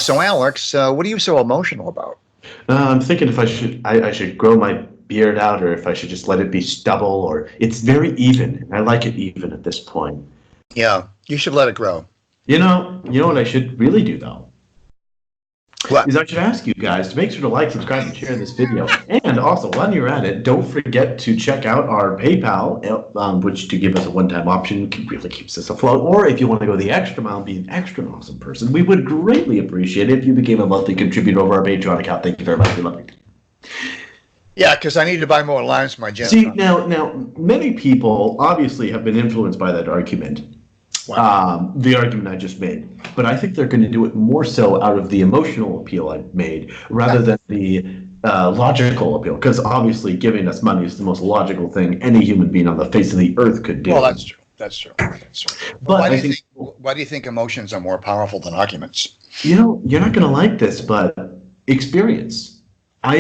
So Alex, what are you so emotional about? I'm thinking if I should grow my beard out, or if I should just let it be stubble, or it's very even. And I like it even at this point. Yeah, you should let it grow. You know what I should really do though What? is I should ask you guys to make sure to like, subscribe, and share this video. And also, while you're at it, don't forget to check out our PayPal, which to give us a one-time option really keeps us afloat. Or if you want to go the extra mile and be an extra awesome person, we would greatly appreciate it if you became a monthly contributor over our Patreon account. Thank you very much. We love you. Yeah, because I need to buy more lines for my Gen. See, now, many people obviously have been influenced by that argument. Wow. The argument I just made, but I think they're going to do it more so out of the emotional appeal I made rather than the logical appeal, because obviously giving us money is the most logical thing any human being on the face of the earth could do. Well, that's true. That's true. That's true. But Why do you think emotions are more powerful than arguments? you're not going to like this, but experience. I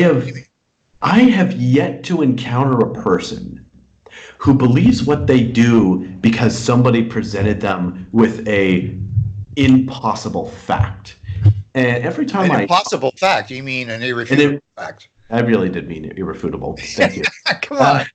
have yet to encounter a person who believes what they do because somebody presented them with a impossible fact. And every time An impossible fact? You mean an irrefutable fact? I really did mean irrefutable. Thank you. Come on.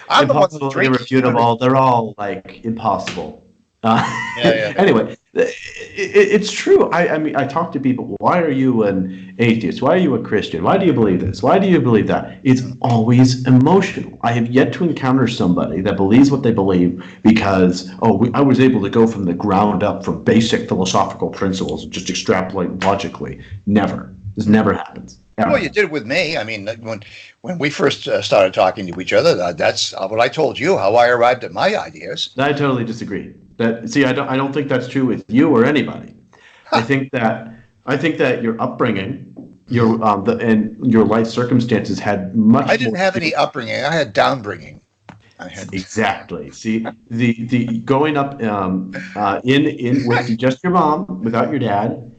I'm impossible, irrefutable. They're all like impossible. Yeah. Anyway, it's true. I mean, I talk to people. Why are you an atheist? Why are you a Christian? Why do you believe this? Why do you believe that? It's always emotional. I have yet to encounter somebody that believes what they believe because I was able to go from the ground up from basic philosophical principles and just extrapolate logically. Never. This never happens. Ever. Well, you did with me. I mean, when we first started talking to each other, that's what I told you, how I arrived at my ideas. I totally disagree. I don't think that's true with you or anybody. I think that your upbringing, and your life circumstances had much. I didn't have any upbringing. I had downbringing. Exactly. See, the growing up in with just your mom, without your dad,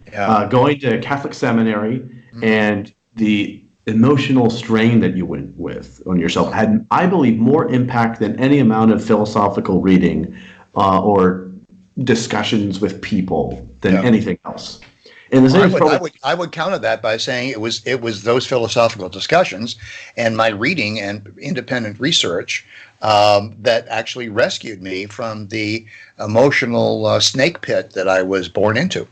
going to Catholic seminary, and the emotional strain that you went with on yourself had, I believe, more impact than any amount of philosophical reading or discussions with people than anything else. And I would counter that by saying it was those philosophical discussions and my reading and independent research that actually rescued me from the emotional snake pit that I was born into.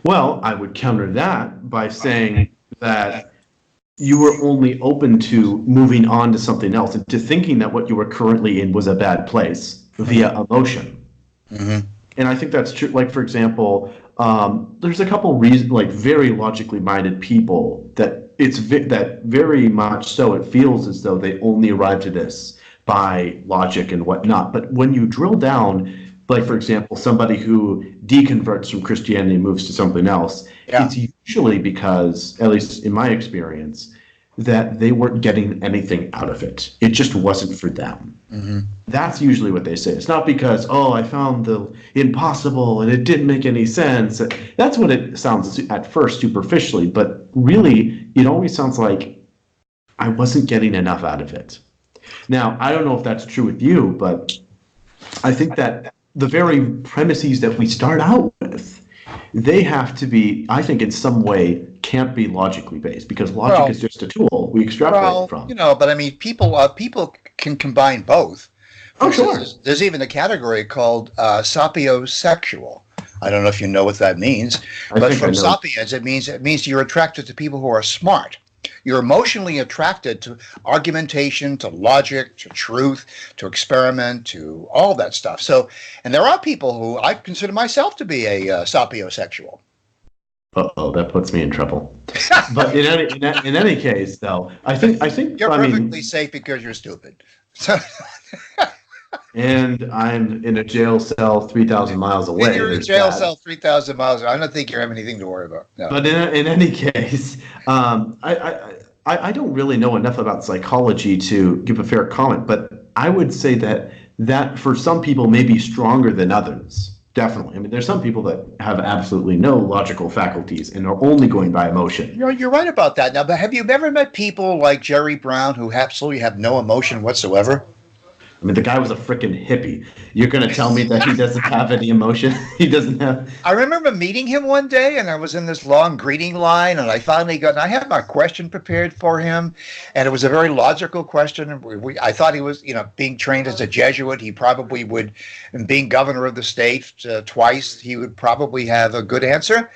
Well, I would counter that by saying that you were only open to moving on to something else and to thinking that what you were currently in was a bad place via emotion. Mm-hmm. And I think that's true. Like, for example, there's a couple reasons, like very logically minded people that that very much so it feels as though they only arrived to this by logic and whatnot. But when you drill down, like, for example, somebody who deconverts from Christianity and moves to something else, it's usually because, at least in my experience, that they weren't getting anything out of it. It just wasn't for them. Mm-hmm. That's usually what they say. It's not because, I found the impossible and it didn't make any sense. That's what it sounds at first superficially, but really it always sounds like I wasn't getting enough out of it. Now, I don't know if that's true with you, but I think that the very premises that we start out with, they have to be, I think, in some way, can't be logically based, because logic is just a tool we extrapolate from. But I mean, people can combine both. Sure. There's even a category called sapiosexual. I don't know if you know what that means, but from sapiens, it means you're attracted to people who are smart. You're emotionally attracted to argumentation, to logic, to truth, to experiment, to all that stuff. So, and there are people who I consider myself to be a sapiosexual. That puts me in trouble. But in any case, though, I think you're perfectly safe because you're stupid. So. And I'm in a jail cell 3,000 miles away. And you're in a jail cell 3,000 miles away. I don't think you have anything to worry about. No. But in any case, I don't really know enough about psychology to give a fair comment. But I would say that for some people may be stronger than others. Definitely. I mean, there's some people that have absolutely no logical faculties and are only going by emotion. You're right about that. Now, but have you ever met people like Jerry Brown who absolutely have no emotion whatsoever? I mean, the guy was a freaking hippie. You're going to tell me that he doesn't have any emotion? He doesn't have. I remember meeting him one day, and I was in this long greeting line, and I finally got. And I had my question prepared for him, and it was a very logical question. I thought he was, being trained as a Jesuit, he probably would, and being governor of the state twice, he would probably have a good answer.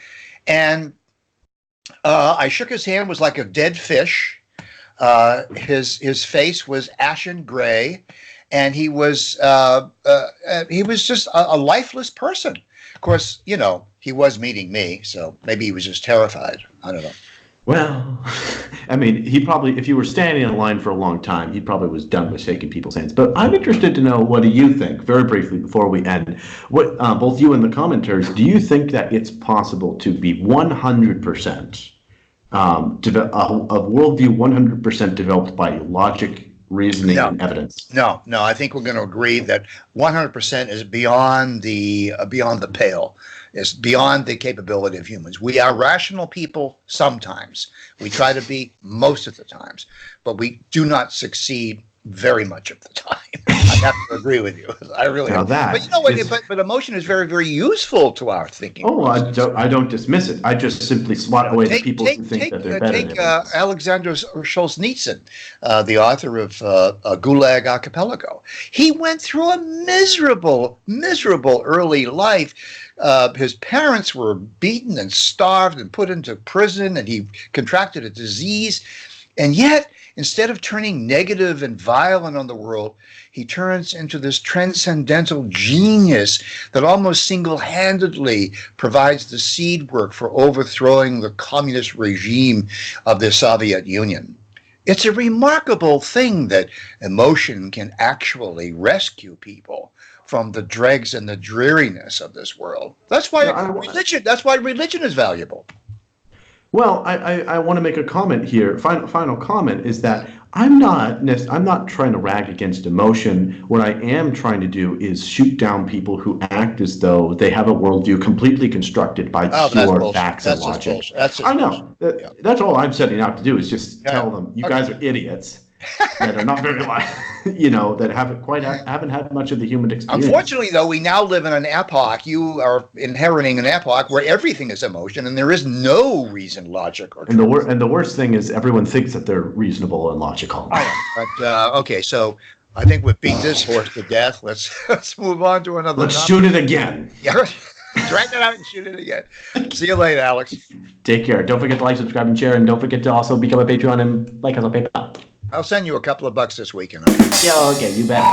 And I shook his hand, was like a dead fish. His face was ashen gray, and he was just a lifeless person. Of course, he was meeting me, so maybe he was just terrified. I don't know. Well, I mean, he probably, if you were standing in line for a long time, he probably was done with shaking people's hands. But I'm interested to know, what do you think, very briefly before we end, what both you and the commenters, do you think that it's possible to be 100% a worldview 100% developed by logic, reasoning, and evidence? No. I think we're going to agree that 100% is beyond the pale. It's beyond the capability of humans. We are rational people sometimes. We try to be most of the times, but we do not succeed very much of the time. I have to agree with you. I really now have. That but you know what? But emotion is very, very useful to our thinking. Oh, I don't dismiss it. I just simply swat away the people who think that they're better. Take Alexander Solzhenitsyn, the author of Gulag Archipelago. He went through a miserable early life. His parents were beaten and starved and put into prison, and he contracted a disease. And yet, instead of turning negative and violent on the world, he turns into this transcendental genius that almost single-handedly provides the seed work for overthrowing the communist regime of the Soviet Union. It's a remarkable thing that emotion can actually rescue people from the dregs and the dreariness of this world. That's why religion is valuable. Well, I want to make a comment here. Final comment is that I'm not trying to rag against emotion. What I am trying to do is shoot down people who act as though they have a worldview completely constructed by pure facts and logic. I know. That's all I'm setting out to do, is just tell them, you guys are idiots. That are not very that haven't had much of the human experience. Unfortunately, though, we now live in an epoch. You are inheriting an epoch where everything is emotion, and there is no reason, logic, or truth. And the worst thing is, everyone thinks that they're reasonable and logical. But okay, so I think we've beat this horse to death. Let's move on to another. Let's shoot it again. Yeah. Drag it out and shoot it again. See you later, Alex. Take care. Don't forget to like, subscribe, and share, and don't forget to also become a Patreon and like us on PayPal. I'll send you a couple of bucks this weekend. Yeah, okay, you bet.